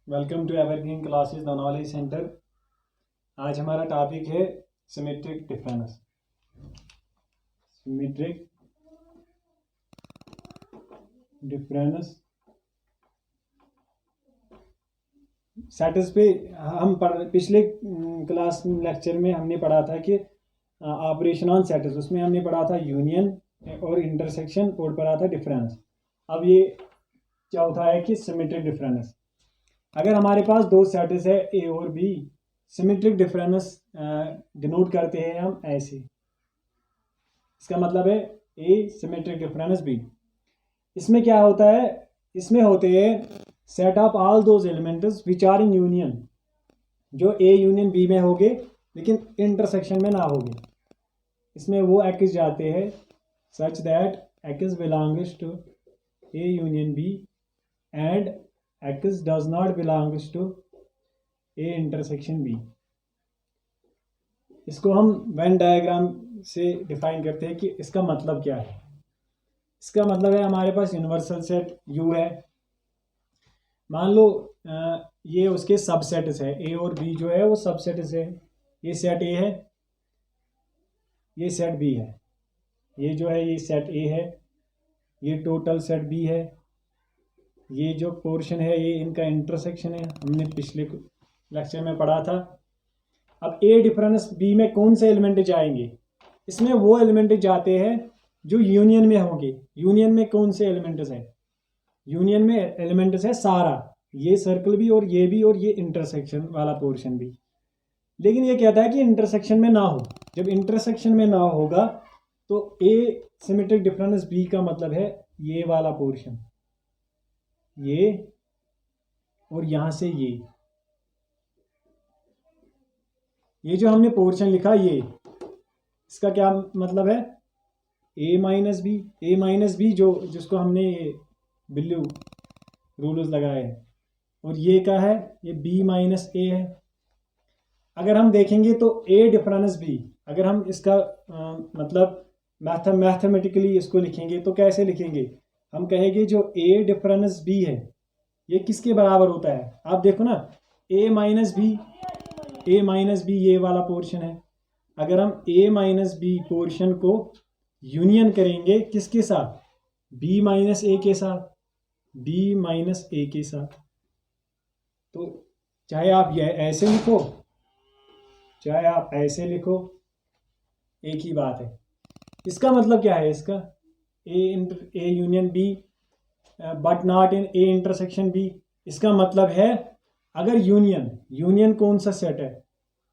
Welcome to evergreen classes the knowledge centre. आज हमारा topic है symmetric difference. Symmetric difference sets पे हम पिछले क्लास लेक्चर में हमने पढ़ा था कि ऑपरेशन ऑन सेट्स, उसमें हमने पढ़ा था यूनियन और इंटरसेक्शन और पढ़ा था डिफरेंस। अब ये चौथा है कि सिमेट्रिक डिफरेंस। अगर हमारे पास दो सेट्स है ए और बी, सिमेट्रिक डिफरेंस डिनोट करते हैं हम ऐसे। इसका मतलब है ए सिमेट्रिक डिफरेंस बी। इसमें क्या होता है, इसमें होते हैं set of all those elements which are in union, जो ए यूनियन बी में होंगे लेकिन इंटरसेक्शन में ना होंगे। इसमें वो एक्स जाते हैं such that x belongs to A union B and x does not belongs to A intersection B. इसको हम वेन डायग्राम से डिफाइन करते हैं कि इसका मतलब क्या है। इसका मतलब है हमारे पास यूनिवर्सल सेट यू है, मान लो ये उसके सबसेट्स है, ए और बी जो है वो सबसेट्स है। ये सेट ए है, ये सेट बी है, ये जो है ये सेट ए है, ये टोटल सेट बी है, ये जो पोर्शन है ये इनका इंटरसेक्शन है, हमने पिछले लेक्चर में पढ़ा था। अब ए डिफरेंस बी में कौन से एलिमेंट जाएंगे, इसमें वो एलिमेंट जाते हैं जो यूनियन में होंगे। यूनियन में कौन से एलिमेंट्स हैं, यूनियन में एलिमेंट्स है सारा, ये सर्कल भी और ये इंटरसेक्शन वाला पोर्शन भी। लेकिन ये कहता है कि इंटरसेक्शन में ना हो। जब इंटरसेक्शन में ना होगा तो ए सिमेट्रिक डिफरेंस बी का मतलब है ये वाला पोर्शन, ये और यहां से ये जो हमने पोर्शन लिखा ये, इसका क्या मतलब है, ए माइनस बी जो जिसको हमने ये ब्लू रूल्स लगाए हैं, और ये क्या है, ये बी माइनस ए है। अगर हम देखेंगे तो ए डिफरेंस बी, अगर हम इसका मतलब मैथमेटिकली इसको लिखेंगे तो कैसे लिखेंगे, हम कहेंगे जो ए डिफरेंस बी है ये किसके बराबर होता है। आप देखो ना, ए माइनस बी ये वाला पोर्शन है। अगर हम ए माइनस बी पोर्शन को यूनियन करेंगे किसके साथ, बी माइनस ए के साथ, बी माइनस ए के साथ, तो चाहे आप ये ऐसे लिखो चाहे आप ऐसे लिखो एक ही बात है। इसका मतलब क्या है, इसका A union B but not in A intersection B. इसका मतलब है अगर यूनियन कौन सा सेट है,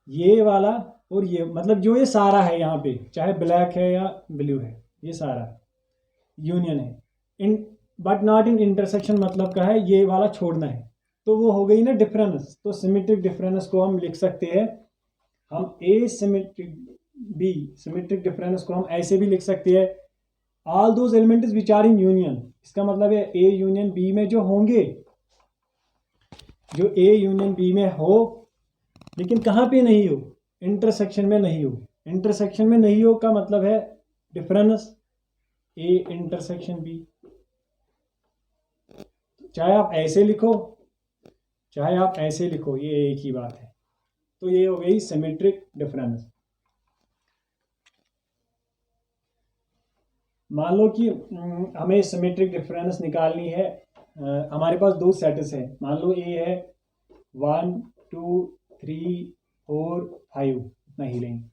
ये वाला और ये, मतलब जो ये सारा है यहाँ पे, चाहे ब्लैक है या ब्लू है, ये सारा यूनियन है। In but not in intersection मतलब का है ये वाला छोड़ना है, तो वो हो गई ना डिफरेंस। तो सिमेट्रिक डिफरेंस को हम लिख सकते हैं, हम ए सिमेट्रिक डिफरेंस को हम ऐसे भी लिख सकते हैं, all those elements which are in union. इसका मतलब है ए यूनियन बी में जो होंगे, जो ए यूनियन बी में हो लेकिन कहाँ पे नहीं हो, इंटरसेक्शन में नहीं हो। इंटरसेक्शन में नहीं हो का मतलब है डिफरेंस ए इंटरसेक्शन बी। चाहे आप ऐसे लिखो चाहे आप ऐसे लिखो, ये एक ही बात है। तो ये हो गई सिमेट्रिक डिफरेंस। मान लो कि हमें सिमेट्रिक डिफरेंस निकालनी है, हमारे पास दो सेट्स हैं, मान लो ए है 1 2 3 4 5, इतना ही लेंगे,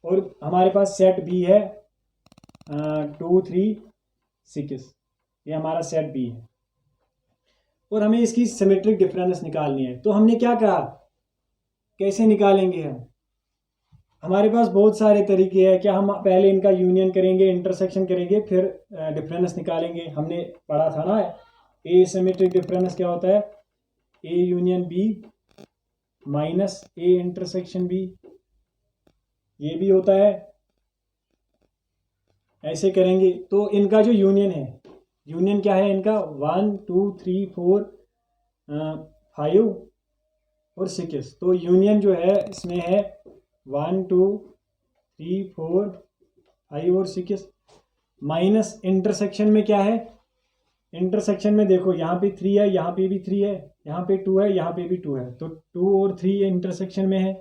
और हमारे पास सेट बी है 2 3 6, ये हमारा सेट बी है, और हमें इसकी सिमेट्रिक डिफरेंस निकालनी है। तो हमने क्या कहा, कैसे निकालेंगे हम, हमारे पास बहुत सारे तरीके हैं। क्या हम पहले इनका यूनियन करेंगे, इंटरसेक्शन करेंगे, फिर डिफरेंस निकालेंगे। हमने पढ़ा था ना ए सिमेट्रिक डिफरेंस क्या होता है, A union B minus A intersection B, ये भी होता है। ऐसे करेंगे तो इनका जो यूनियन है, यूनियन क्या है इनका, 1 2 3 4 5 और 6। तो यूनियन जो है इसमें है 1 2 3 4 5 और 6, माइनस इंटरसेक्शन में क्या है, इंटरसेक्शन में देखो यहाँ पे 3 है, यहाँ पे भी 3 है, यहाँ पे 2 है, यहाँ पे भी 2 है, तो 2 और 3 इंटरसेक्शन में है।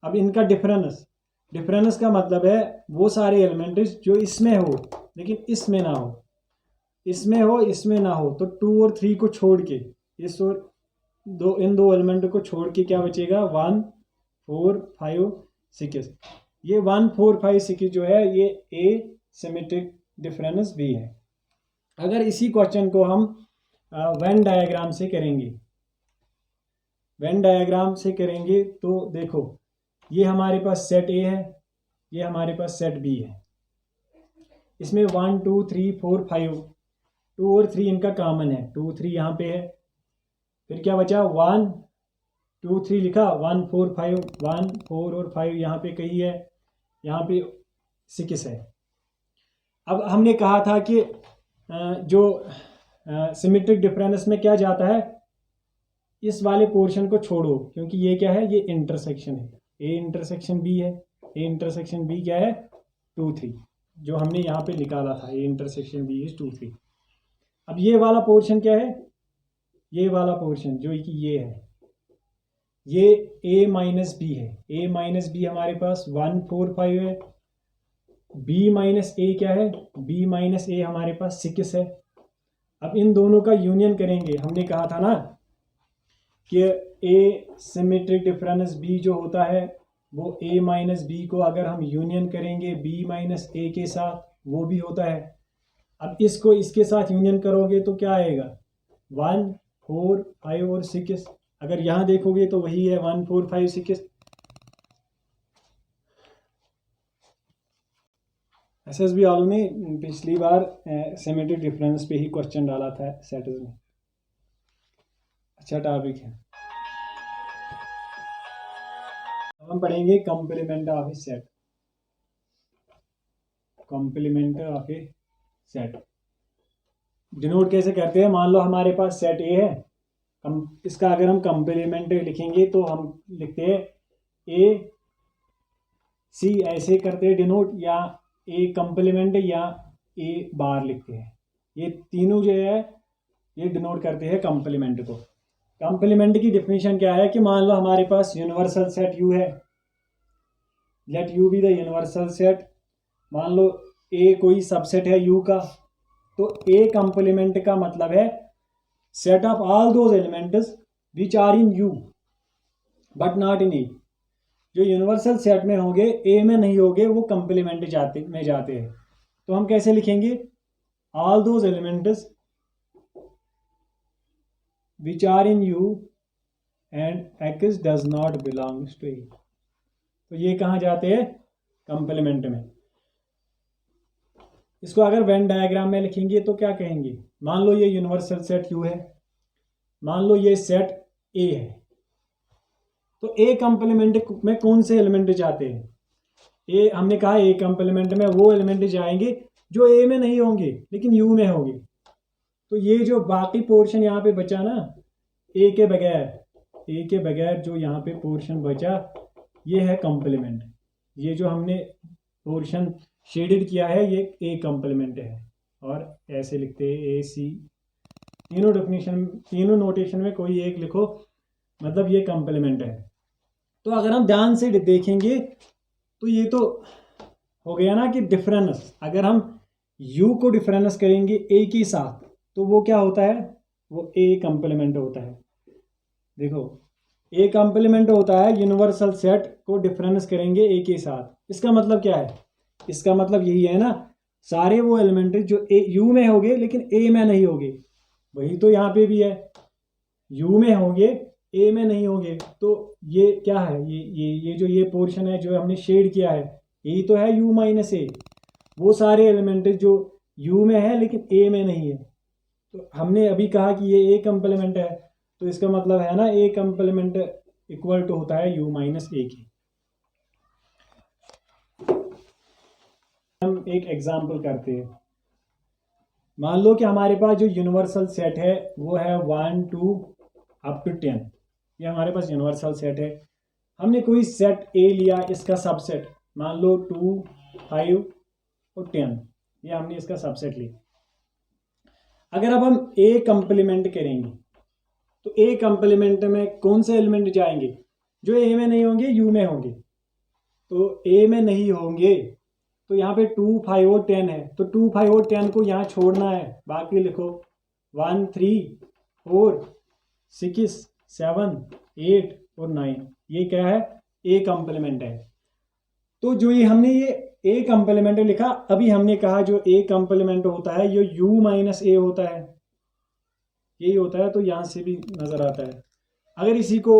अब इनका डिफरेंस का मतलब है वो सारे एलिमेंट जो इसमें हो लेकिन इसमें ना हो, इसमें हो इसमें ना हो। तो 2 और 3 को छोड़ के, इस और इन दो एलिमेंट को छोड़ के क्या बचेगा, 1 4 5 6। ये 1 4 5 6 जो है ये एसिमेट्रिक डिफरेंस भी है। अगर इसी क्वेश्चन को हम वेन डायग्राम से करेंगे, तो देखो ये हमारे पास सेट ए है, ये हमारे पास सेट बी है। इसमें 1 2 3 4 5, 2 और 3 इनका कॉमन है, 2 3 यहाँ पे है। फिर क्या बचा, 1 2 3 लिखा, 1 4 5, 1 4 और 5 यहाँ पे कहीं है, यहाँ पे 6 है। अब हमने कहा था कि जो सिमेट्रिक डिफरेंस में क्या जाता है, इस वाले पोर्शन को छोड़ो, क्योंकि ये क्या है, ये इंटरसेक्शन है, ए इंटरसेक्शन बी है। ए इंटरसेक्शन बी क्या है, 2 3, जो हमने यहाँ पे निकाला था, ए इंटरसेक्शन बी इज 2 3। अब ये वाला पोर्शन क्या है, ये वाला पोर्शन जो कि ये है, ये a माइनस बी है। a माइनस बी हमारे पास 1 4 5 है। b माइनस ए क्या है, b माइनस ए हमारे पास 6 है। अब इन दोनों का यूनियन करेंगे, हमने कहा था ना कि a सिमेट्रिक डिफरेंस b जो होता है वो a माइनस बी को अगर हम यूनियन करेंगे b माइनस ए के साथ, वो भी होता है। अब इसको इसके साथ यूनियन करोगे तो क्या आएगा, 1 4 5 और 6। अगर यहाँ देखोगे तो वही है, 1 4 5 6। एसएसबी वालों ने पिछली बार सिमेट्रिक डिफरेंस पे ही क्वेश्चन डाला था सेट्स में। अच्छा टॉपिक है। अब हम पढ़ेंगे complement of a set. Complement of a set denote कैसे करते हैं, मान लो हमारे पास सेट ए है, इसका अगर हम कॉम्प्लीमेंट लिखेंगे तो हम लिखते हैं ए सी, ऐसे करते हैं डिनोट, या ए कॉम्प्लीमेंट या ए बार लिखते हैं। ये तीनों जो है ये डिनोट करते हैं कॉम्प्लीमेंट को। कॉम्प्लीमेंट की डिफिनीशन क्या है कि मान लो हमारे पास यूनिवर्सल सेट यू है, let you be the universal set. मान लो ए कोई सबसेट है यू का, तो ए कॉम्प्लीमेंट का मतलब है set of all those elements which are in U but not in A. जो यूनिवर्सल सेट में होंगे ए में नहीं होंगे वो कॉम्प्लीमेंट में जाते हैं। तो हम कैसे लिखेंगे, all those elements which are in U and x does not belongs to A. तो ये कहाँ जाते हैं, कॉम्प्लीमेंट में। इसको अगर वेन डायग्राम में लिखेंगे तो क्या कहेंगे, मान लो ये यूनिवर्सल सेट यू है, मान लो ये सेट ए है, तो ए कॉम्प्लीमेंट में कौन से एलिमेंट जाते हैं, ए हमने कहा ए कॉम्प्लीमेंट में वो एलिमेंट जाएंगे जो ए में नहीं होंगे लेकिन यू में होंगे। तो ये जो बाकी पोर्शन यहाँ पे बचा ना, ए के बगैर जो यहाँ पे पोर्शन बचा ये है कॉम्प्लीमेंट। ये जो हमने पोर्शन शेडेड किया है ये ए कॉम्प्लीमेंट है, और ऐसे लिखते हैं ए सी। तीनों नोटेशन में कोई एक लिखो, मतलब ये कॉम्प्लीमेंट है। तो अगर हम ध्यान से देखेंगे तो ये तो हो गया ना कि डिफरेंस, अगर हम u को डिफरेंस करेंगे a के साथ तो वो क्या होता है, वो a कॉम्प्लीमेंट होता है। देखो a कॉम्प्लीमेंट होता है यूनिवर्सल सेट को डिफरेंस करेंगे a के साथ। इसका मतलब क्या है, इसका मतलब यही है ना, सारे वो एलिमेंट जो u में होंगे लेकिन a में नहीं होंगे, वही तो यहाँ पे भी है, u में होंगे ए में नहीं होंगे। तो ये क्या है, ये जो ये पोर्शन है जो हमने शेड किया है, यही तो है u माइनस ए। वो सारे एलिमेंट जो u में है लेकिन a में नहीं है। तो हमने अभी कहा कि ये a कॉम्प्लीमेंट है, तो इसका मतलब है ना a कॉम्प्लीमेंट इक्वल टू होता है u माइनस ए के। हम एक एग्जाम्पल करते हैं। मान लो कि हमारे पास जो यूनिवर्सल सेट है वो है 1 2 अप टू 10। ये हमारे पास यूनिवर्सल सेट है। हमने कोई सेट ए लिया, इसका सबसेट मान लो 2 5 और 10, ये हमने इसका सबसेट लिया। अगर अब हम ए कंप्लीमेंट करेंगे तो ए कंप्लीमेंट में कौन से एलिमेंट जाएंगे? जो ए में नहीं होंगे यू में होंगे। तो ए में नहीं होंगे तो यहाँ पे 2, 5 और 10 है, तो 2, 5 और 10 को यहाँ छोड़ना है। बाकी लिखो 1, 3, 4, 6, 7, 8 और 9। ये क्या है? ए कंप्लीमेंट है। तो जो ये हमने ये ए कंप्लीमेंट लिखा, अभी हमने कहा जो ए कंप्लीमेंट होता है ये यू माइनस ए होता है, यही होता है। तो यहाँ से भी नजर आता है। अगर इसी को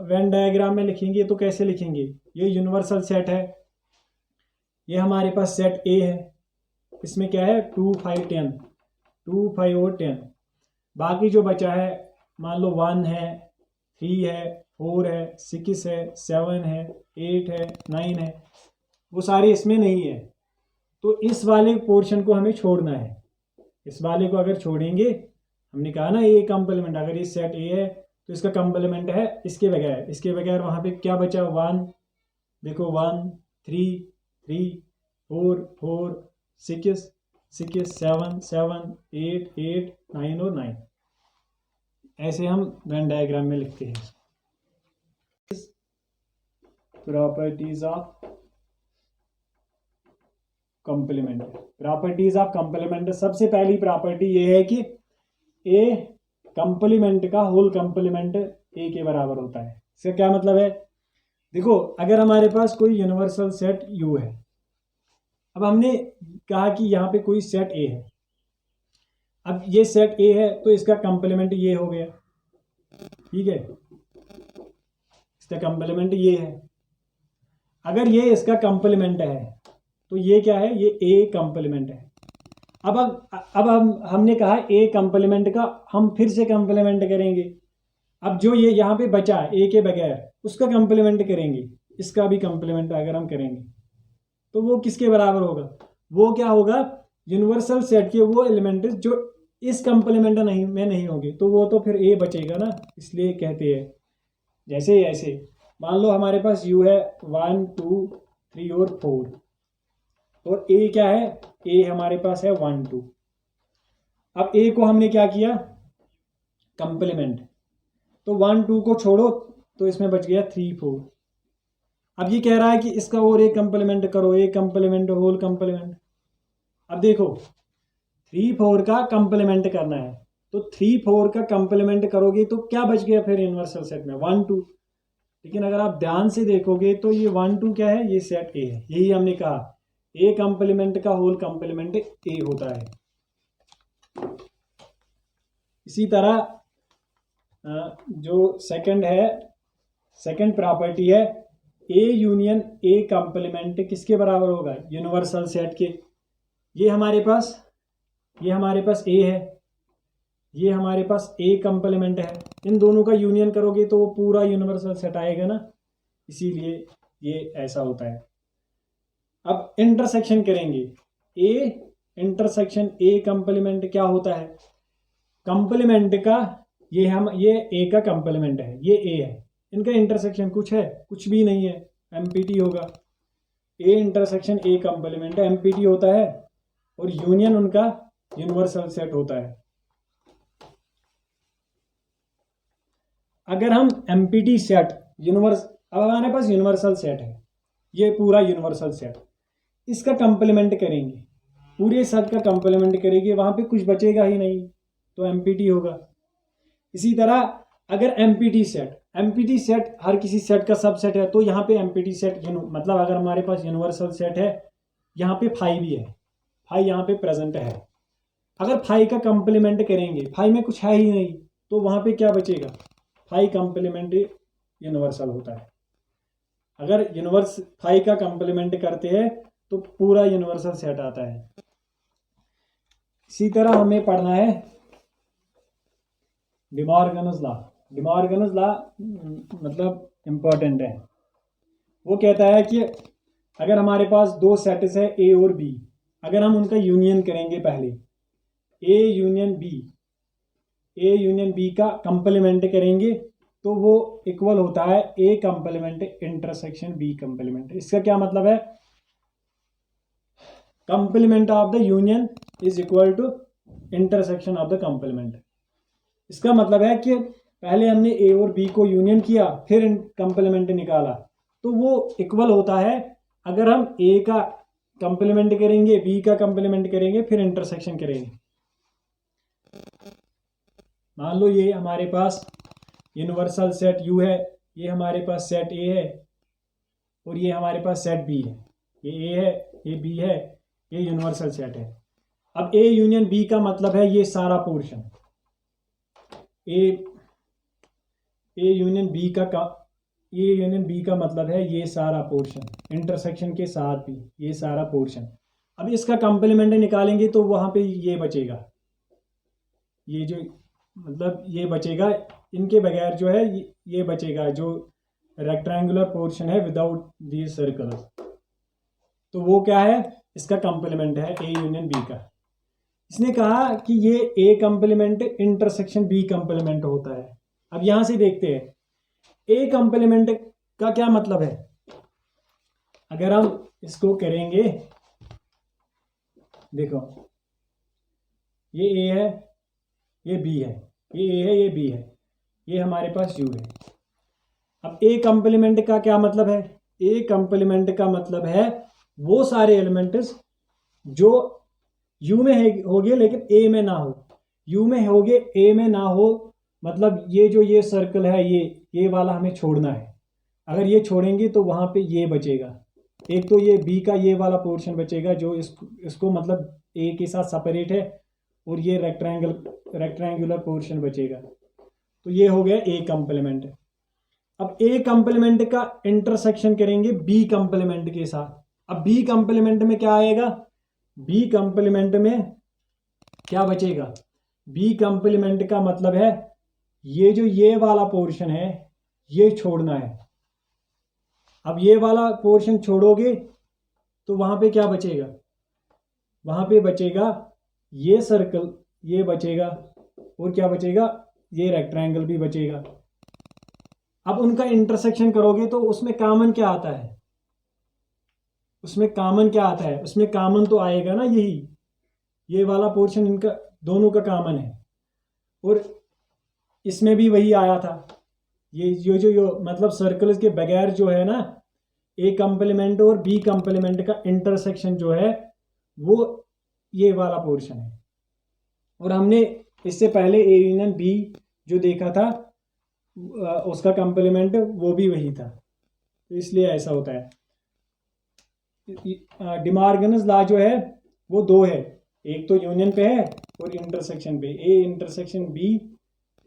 वेन डायग्राम में लिखेंगे तो कैसे लिखेंगे? ये यूनिवर्सल सेट है, ये हमारे पास सेट ए है, इसमें क्या है 2, 5, 10, 2, 5 और 10। बाकी जो बचा है मान लो 1 है, 3 है, 4 है, 6 है, 7 है, 8 है, 9 है, वो सारे इसमें नहीं है। तो इस वाले पोर्शन को हमें छोड़ना है। इस वाले को अगर छोड़ेंगे, हमने कहा ना ए कंप्लीमेंट, अगर ये सेट ए है तो इसका कंप्लीमेंट है इसके बगैर। इसके बगैर वहाँ पे क्या बचा? 1, देखो 1, 3, 3, 4, 4, 6, 6, 7, 7, 8, 8, 9 और 9। ऐसे हम वेन डायग्राम में लिखते हैं। Properties of complement. Properties of complement, सबसे पहली प्रॉपर्टी ये है कि ए कंप्लीमेंट का होल कंप्लीमेंट ए के बराबर होता है। इसका क्या मतलब है? देखो, अगर हमारे पास कोई यूनिवर्सल सेट यू है, अब हमने कहा कि यहाँ पे कोई सेट ए है, अब ये सेट ए है तो इसका कंप्लीमेंट ये हो गया, ठीक है, इसका कंप्लीमेंट ये है। अगर ये इसका कंप्लीमेंट है तो ये क्या है? ये ए कंप्लीमेंट है। अब हमने कहा ए कंप्लीमेंट का हम फिर से कंप्लीमेंट करेंगे। अब जो ये यहाँ पे बचा ए के बगैर, उसका कंप्लीमेंट करेंगे, इसका भी कंप्लीमेंट अगर हम करेंगे तो वो किसके बराबर होगा? वो क्या होगा? यूनिवर्सल सेट के वो एलिमेंट जो इस कंप्लीमेंट में नहीं होंगे, तो वो तो फिर ए बचेगा ना। इसलिए कहते हैं जैसे ऐसे मान लो हमारे पास यू है 1, 2, 3 और 4, और ए क्या है? ए हमारे पास है 1, 2। अब ए को हमने क्या किया? कंप्लीमेंट। तो 1, 2 को छोड़ो तो इसमें बच गया 3, 4। अब ये कह रहा है कि इसका और एक कंप्लीमेंट करो, एक कंप्लीमेंट होल कंप्लीमेंट। अब देखो 3, 4 का कंप्लीमेंट करना है, तो 3, 4 का कंप्लीमेंट करोगे तो क्या बच गया फिर यूनिवर्सल सेट में? 1, 2। लेकिन अगर आप ध्यान से देखोगे तो ये 1, 2 क्या है? ये सेट ए है। यही हमने कहा ए कंप्लीमेंट का होल कंप्लीमेंट ए होता है। इसी तरह जो सेकंड है, सेकंड प्रॉपर्टी है ए यूनियन ए कंप्लीमेंट किसके बराबर होगा? यूनिवर्सल सेट के। ये हमारे पास ए है, ये हमारे पास ए कंप्लीमेंट है। इन दोनों का यूनियन करोगे तो वो पूरा यूनिवर्सल सेट आएगा ना, इसीलिए ये ऐसा होता है। अब इंटरसेक्शन करेंगे, ए इंटरसेक्शन ए कंप्लीमेंट क्या होता है? कंप्लीमेंट का ये ए का कंप्लीमेंट है, ये ए है, इनका इंटरसेक्शन कुछ है? कुछ भी नहीं है, एमपीटी होगा। A intersection A complement empty होता है, और यूनियन उनका यूनिवर्सल सेट होता है। अगर हम एमपीटी सेट अब हमारे पास यूनिवर्सल सेट है, ये पूरा यूनिवर्सल सेट, इसका कंप्लीमेंट करेंगे, पूरे सेट का कंप्लीमेंट करेंगे, वहां पे कुछ बचेगा ही नहीं, तो एमपीटी होगा। इसी तरह अगर एमपीटी सेट हर किसी सेट का सबसेट है, तो यहाँ पे एमपीटी सेट मतलब अगर हमारे पास यूनिवर्सल सेट है, यहाँ पे फाई भी है, फाई यहाँ पे प्रेजेंट है। अगर फाई का कंप्लीमेंट करेंगे, फाई में कुछ है ही नहीं, तो वहाँ पे क्या बचेगा? फाई कंप्लीमेंट यूनिवर्सल होता है। अगर फाई का कंप्लीमेंट करते हैं तो पूरा यूनिवर्सल सेट आता है। इसी तरह हमें पढ़ना है डिमॉर्गन्स लॉ। डिमॉर्गन्स लॉ मतलब इम्पोर्टेंट है। वो कहता है कि अगर हमारे पास दो सेट्स है ए और बी, अगर हम उनका यूनियन करेंगे, पहले ए यूनियन बी का कंप्लीमेंट करेंगे तो वो इक्वल होता है A complement intersection B complement. इसका क्या मतलब है? Complement of the union is equal to intersection of the complement. इसका मतलब है कि पहले हमने ए और बी को यूनियन किया, फिर कंप्लीमेंट निकाला, तो वो इक्वल होता है अगर हम ए का कंप्लीमेंट करेंगे, बी का कंप्लीमेंट करेंगे, फिर इंटरसेक्शन करेंगे। मान लो ये हमारे पास यूनिवर्सल सेट यू है, ये हमारे पास सेट ए है, और ये हमारे पास सेट बी है। ये ए है, ये बी है, ये यूनिवर्सल सेट है। अब ए यूनियन बी का मतलब है ये सारा पोर्शन, ए यूनियन बी का ए यूनियन बी का मतलब है ये सारा पोर्शन, इंटरसेक्शन के साथ भी ये सारा पोर्शन। अब इसका कंप्लीमेंट निकालेंगे तो वहां पे ये बचेगा, ये जो मतलब ये बचेगा, इनके बगैर जो है ये बचेगा, जो रेक्टेंगुलर पोर्शन है विदाउट दी सर्कल्स, तो वो क्या है, इसका कंप्लीमेंट है ए यूनियन बी का। इसने कहा कि ये ए कंप्लीमेंट इंटरसेक्शन बी कंप्लीमेंट होता है। अब यहां से देखते हैं ए कंप्लीमेंट का क्या मतलब है। अगर हम इसको करेंगे, देखो ये ए है, ये बी है, ये ए है, ये बी है, ये हमारे पास यू है। अब ए कंप्लीमेंट का क्या मतलब है, ए कंप्लीमेंट का मतलब है वो सारे एलिमेंट्स जो यू में होंगे लेकिन ए में ना हो, यू में होंगे ए में ना हो, मतलब ये जो ये सर्कल है ये वाला हमें छोड़ना है। अगर ये छोड़ेंगे तो वहां पे ये बचेगा, एक तो ये बी का ये वाला पोर्शन बचेगा जो इसको मतलब ए के साथ सेपरेट है, और ये रेक्टेंगुलर पोर्शन बचेगा। तो ये हो गया ए कंप्लीमेंट। अब ए कंप्लीमेंट का इंटरसेक्शन करेंगे बी कंप्लीमेंट के साथ। अब बी कंप्लीमेंट में क्या आएगा, बी कंप्लीमेंट में क्या बचेगा, बी कंप्लीमेंट का मतलब है ये जो ये वाला पोर्शन है ये छोड़ना है। अब ये वाला पोर्शन छोड़ोगे तो वहां पे क्या बचेगा, वहां पे बचेगा ये सर्कल, ये बचेगा, और क्या बचेगा, ये रेक्टेंगल भी बचेगा। अब उनका इंटरसेक्शन करोगे तो उसमें कॉमन क्या आता है, उसमें कॉमन क्या आता है, उसमें कॉमन तो आएगा ना यही, ये वाला पोर्शन इनका दोनों का कॉमन है, और इसमें भी वही आया था। ये जो मतलब सर्कल के बगैर जो है ना, ए कंप्लीमेंट और बी कंप्लीमेंट का इंटरसेक्शन जो है वो ये वाला पोर्शन है। और हमने इससे पहले ए यूनियन बी जो देखा था उसका कंप्लीमेंट वो भी वही था, तो इसलिए ऐसा होता है। डिमॉर्गन्स लॉ जो है वो दो है, एक तो यूनियन पे है और इंटरसेक्शन पे। ए इंटरसेक्शन बी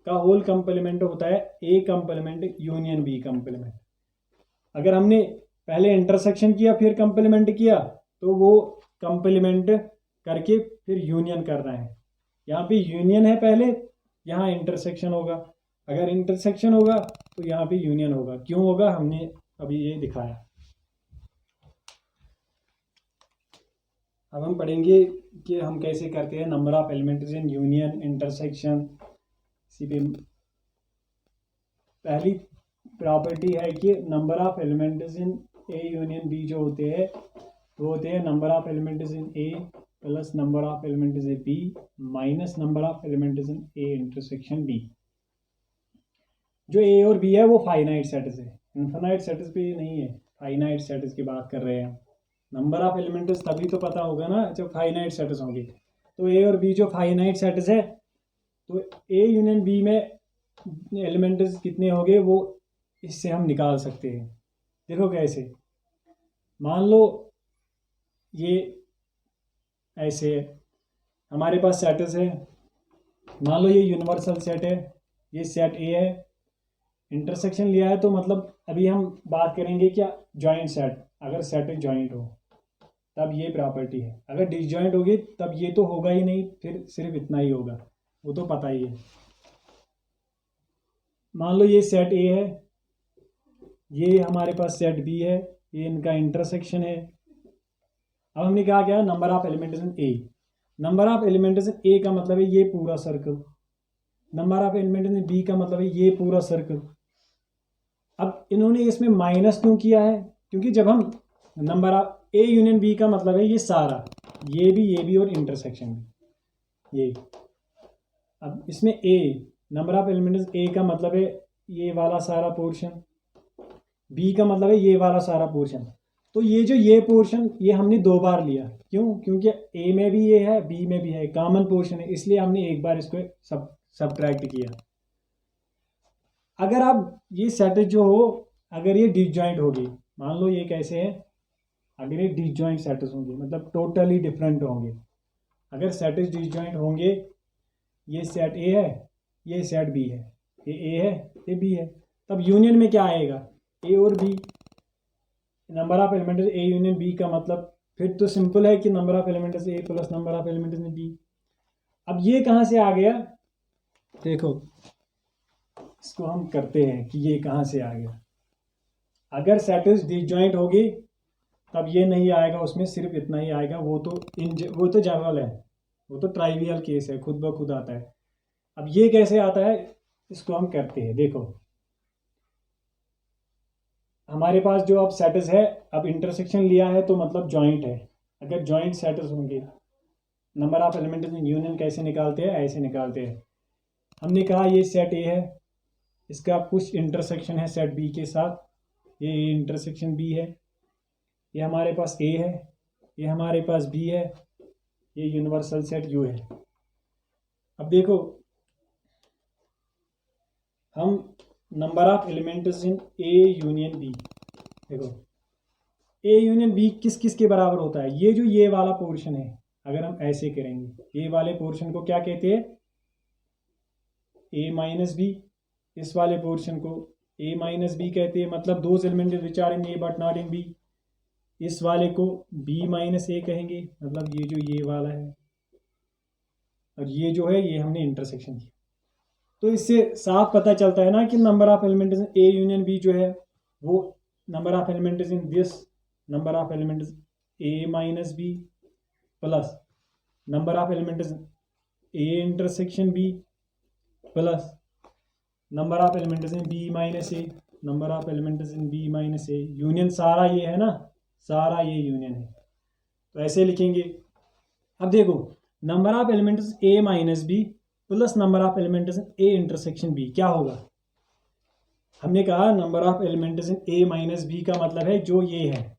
का होल कंप्लीमेंट होता है A complement union B complement. अगर हमने पहले इंटरसेक्शन किया फिर कंप्लीमेंट किया तो वो कंप्लीमेंट करके फिर यूनियन करना है। यहाँ पे यूनियन है पहले, यहाँ इंटरसेक्शन होगा, अगर इंटरसेक्शन होगा तो यहाँ पे यूनियन होगा। क्यों होगा हमने अभी ये दिखाया। अब हम पढ़ेंगे कि हम कैसे करते हैं number of elements in union intersection. इसी पे पहली प्रॉपर्टी है कि number of elements in A union B जो होते हैं वो होते हैं number of elements in A plus number of elements in B minus number of elements in A intersection B. जो ए और बी है वो फाइनाइट सेट्स है, इनफिनाइट सेट्स पे नहीं है, फाइनाइट सेट्स की बात कर रहे हैं। नंबर ऑफ एलिमेंट्स तभी तो पता होगा ना जब फाइनाइट सेट्स होंगे। तो ए और बी जो फाइनाइट सेट्स है, तो ए यूनियन बी में एलिमेंट्स कितने होंगे वो इससे हम निकाल सकते हैं। देखो कैसे, मान लो ये ऐसे है, हमारे पास सेट्स है, मान लो ये यूनिवर्सल सेट है, ये सेट ए है, इंटरसेक्शन लिया है, तो मतलब अभी हम बात करेंगे क्या जॉइंट सेट। अगर सेट जॉइंट हो तब ये प्रॉपर्टी है, अगर डिसजॉइंट होगी तब ये तो होगा ही नहीं, फिर सिर्फ इतना ही होगा, वो तो पता ही है। मान लो ये सेट ए है, ये हमारे पास सेट बी है, ये इनका इंटरसेक्शन है। अब हमने क्या किया, number of elements in A. Number of elements in A का मतलब है ये पूरा circle, number of elements in B का मतलब है ये पूरा सर्कल। अब इन्होंने इसमें माइनस क्यों किया है, क्योंकि जब हम number of A union B का मतलब है ये सारा, ये भी और इंटरसेक्शन भी, ये। अब इसमें ए नंबर ऑफ एलिमेंट्स, ए का मतलब है ये वाला सारा पोर्शन, बी का मतलब है ये वाला सारा पोर्शन। तो ये पोर्शन ये हमने दो बार लिया, क्यों? क्योंकि ए में भी ये है, बी में भी है, कॉमन पोर्शन है, इसलिए हमने एक बार इसको सब्ट्रैक्ट किया। अगर आप ये सेट जो हो, अगर ये डिसजॉइंट होगी, मान लो ये कैसे है, अगर ये डिसजॉइंट सेट्स होंगे मतलब टोटली डिफरेंट होंगे। अगर सेट्स डिसजॉइंट होंगे, ये सेट ए है, ये सेट बी है, ये ए है, ये बी है, तब यूनियन में क्या आएगा? ए और B. Number of elements A union B का मतलब फिर तो सिंपल है कि number of elements A plus number of elements B. अब ये कहाँ से आ गया? देखो इसको हम करते हैं कि ये कहाँ से आ गया। अगर सेट्स डिसजॉइंट होगी तब ये नहीं आएगा, उसमें सिर्फ इतना ही आएगा। वो तो जनरल है, वो तो ट्राइवियल केस है, खुद ब खुद आता है। अब ये कैसे आता है, इसको हम करते हैं। देखो हमारे पास जो अब सेट्स है, अब इंटरसेक्शन लिया है तो मतलब जॉइंट है। अगर जॉइंट सेट्स होंगे, नंबर ऑफ एलिमेंट्स में यूनियन कैसे निकालते हैं? ऐसे निकालते हैं। हमने कहा ये सेट ए है, इसका कुछ इंटरसेक्शन है सेट बी के साथ, ये इंटरसेक्शन बी है, ये हमारे पास ए है, ये हमारे पास बी है, ये यूनिवर्सल सेट यू है। अब देखो हम number of elements in A union B, देखो ए यूनियन बी किस किस के बराबर होता है? ये वाला पोर्शन है, अगर हम ऐसे करेंगे, ये वाले पोर्शन को क्या कहते हैं? ए माइनस बी। इस वाले पोर्शन को ए माइनस बी कहते हैं, मतलब those elements which are in A but not in B. इस वाले को बी माइनस ए कहेंगे, मतलब ये वाला है, और ये जो है ये हमने इंटरसेक्शन किया। तो इससे साफ पता चलता है ना कि number of elements in A union B जो है वो number of elements in this number of elements A minus B plus number of elements A intersection B plus number of elements in B minus A, number of elements in B minus A. Union सारा ये है ना, सारा ये union है, तो ऐसे लिखेंगे। अब देखो number of elements A minus B plus number of elements in A intersection B क्या होगा? हमने कहा number of elements in A minus B का मतलब है जो ये है,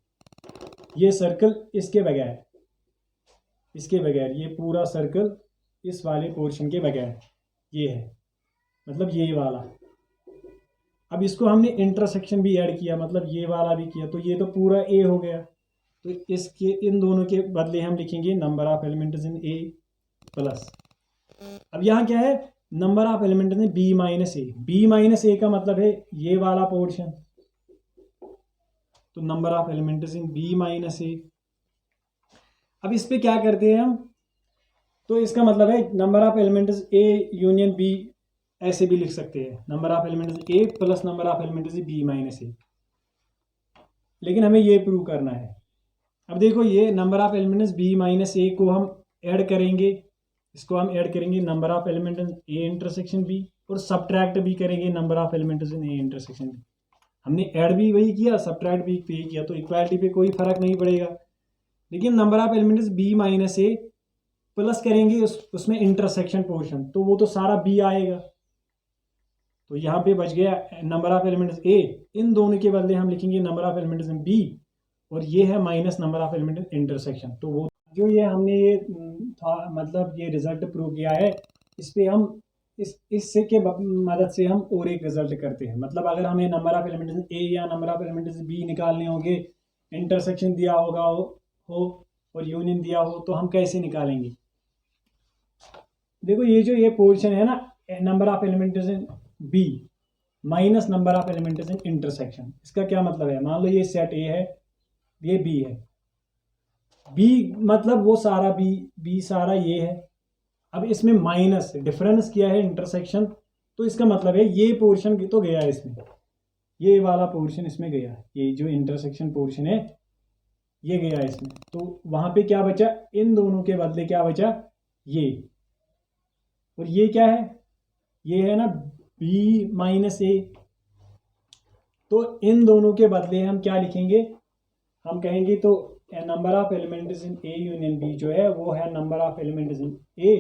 ये सर्कल इसके बगैर, इसके बगैर, ये पूरा सर्कल इस वाले पोर्शन के बगैर, ये है मतलब ये वाला। अब इसको हमने इंटरसेक्शन भी ऐड किया, मतलब ये वाला भी किया, तो ये तो पूरा ए हो गया। तो इसके इन दोनों के बदले हम लिखेंगे number of elements in A plus, अब यहाँ क्या है, number of elements in B minus A. B minus A का मतलब है ये वाला पोर्शन, तो number of elements in B minus A. अब इस पे क्या करते हैं हम, तो इसका मतलब है number of elements A union B, ऐसे भी लिख सकते हैं, number of elements A plus number of elements B minus A. लेकिन हमें ये प्रूव करना है। अब देखो ये number of elements B minus A को हम ऐड करेंगे, इसको हम ऐड करेंगे number of elements A intersection B, और सब्ट्रैक्ट भी करेंगे number of elements in A intersection B. हमने ऐड भी वही किया, सब्ट्रैक्ट भी वही किया, तो इक्वालिटी पे कोई फर्क नहीं पड़ेगा। लेकिन number of elements B minus A plus करेंगे उसमें इंटरसेक्शन पोर्शन, तो वो तो सारा बी आएगा, तो यहाँ पे बच गया नंबर ऑफ एलिमेंट्स ए। इन दोनों के बदले हम लिखेंगे number of elements in B, और ये है minus number of elements intersection. तो वो जो ये हमने ये था मतलब ये रिजल्ट प्रूव किया है, इस पे हम इससे के मदद से हम और एक रिजल्ट करते हैं। मतलब अगर हमें नंबर ऑफ एलिमेंट्स ए या नंबर ऑफ एलिमेंट्स बी निकालने होंगे, इंटरसेक्शन दिया होगा हो और यूनियन दिया हो, तो हम कैसे निकालेंगे? देखो ये जो ये पोर्शन है ना, number of elements in B minus number of elements in intersection, इसका क्या मतलब है? मान लो ये सेट ए है, ये बी है, बी मतलब वो सारा बी सारा ये है। अब इसमें माइनस डिफरेंस किया है इंटरसेक्शन, तो इसका मतलब है ये पोर्शन तो गया इसमें, ये वाला पोर्शन इसमें गया, ये जो इंटरसेक्शन पोर्शन है ये गया इसमें, तो वहां पे क्या बचा? इन दोनों के बदले क्या बचा? ये, और ये क्या है? ये है ना बी माइनस ए। तो इन दोनों के बदले हम क्या लिखेंगे? हम कहेंगे तो number of elements in A union B जो है वो है number of elements in A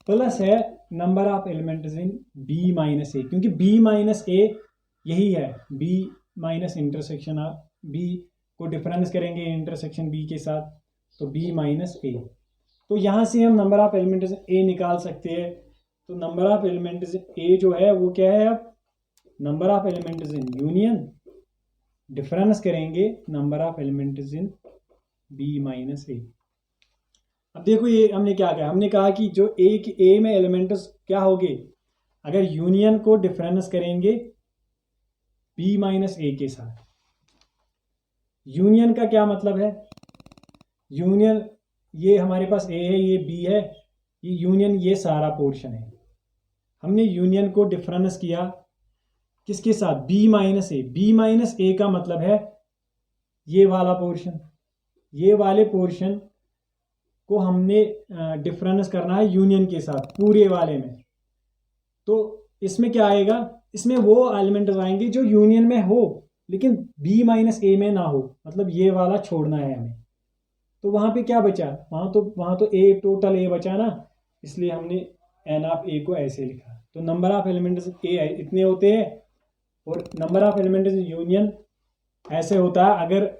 plus है number of elements in B minus A, क्योंकि बी माइनस ए यही है, B minus intersection of B को डिफरेंस करेंगे इंटरसेक्शन बी के साथ, तो बी माइनस ए। तो यहाँ से हम नंबर ऑफ एलिमेंट्स ए निकाल सकते हैं। तो नंबर ऑफ एलिमेंट्स ए जो है वो क्या है, अब number of elements in union difference करेंगे number of elements in B minus A. अब देखो ये हमने क्या कहा, हमने कहा कि जो ए में एलिमेंट्स क्या होंगे, अगर यूनियन को डिफरेंस करेंगे बी माइनस ए के साथ। यूनियन का क्या मतलब है, यूनियन ये हमारे पास ए है, ये बी है, ये यूनियन ये सारा पोर्शन है। हमने यूनियन को डिफरेंस किया किसके साथ, B minus A. B minus A का मतलब है ये वाला पोर्शन, ये वाले पोर्शन को हमने डिफरेंस करना है यूनियन के साथ पूरे वाले में। तो इसमें क्या आएगा, इसमें वो एलिमेंट्स आएंगे जो यूनियन में हो लेकिन बी माइनस ए में ना हो, मतलब ये वाला छोड़ना है हमें। तो वहां पे क्या बचा, वहां तो ए टोटल ए बचा ना, इसलिए हमने एन ऑफ ए को ऐसे लिखा। तो नंबर ऑफ एलिमेंट्स ए इतने होते हैं और नंबर ऑफ एलिमेंट्स यूनियन ऐसे होता है। अगर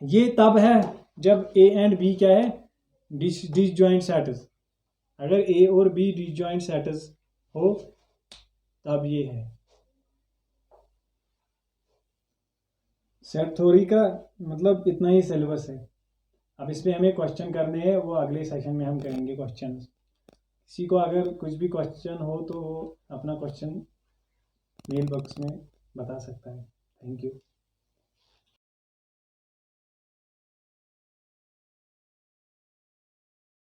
ये तब है जब ए एंड बी क्या है, डिसजॉइंट सेट्स। अगर ए और बी डिसजॉइंट सेट्स हो तब ये है। सेट थ्योरी का मतलब इतना ही सिलेबस है। अब इस पे हमें क्वेश्चन करने हैं, वो अगले सेशन में हम करेंगे क्वेश्चन। किसी को अगर कुछ भी क्वेश्चन हो तो वो अपना क्वेश्चन मेल बॉक्स में बता सकता है। Thank you.